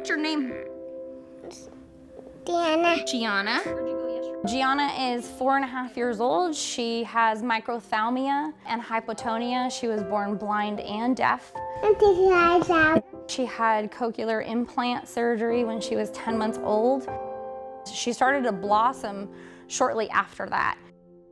What's your name? Gianna. Gianna. Gianna is 4.5 years old. She has microphthalmia and hypotonia. She was born blind and deaf. She had cochlear implant surgery when she was 10 months old. She started to blossom shortly after that.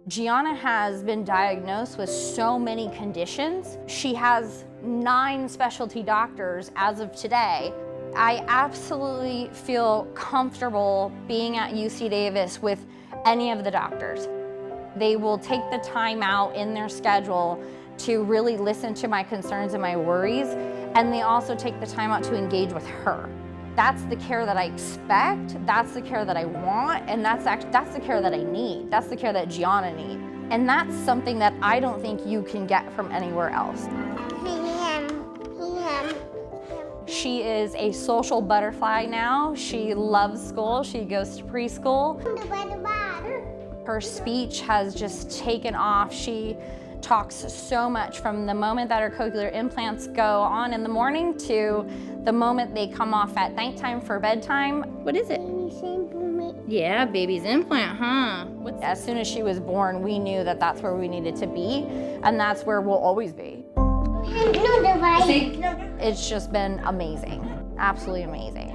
Gianna has been diagnosed with so many conditions. She has 9 specialty doctors as of today. I absolutely feel comfortable being at UC Davis with any of the doctors. They will take the time out in their schedule to really listen to my concerns and my worries, and they also take the time out to engage with her. That's the care that I expect, that's the care that I want, and that's the care that I need. That's the care that Gianna needs. And that's something that I don't think you can get from anywhere else. She is a social butterfly now. She loves school. She goes to preschool. Her speech has just taken off. She talks so much from the moment that her cochlear implants go on in the morning to the moment they come off at nighttime for bedtime. What is it? Yeah, baby's implant, huh? As soon as she was born, we knew that that's where we needed to be, and that's where we'll always be. It's just been amazing, absolutely amazing.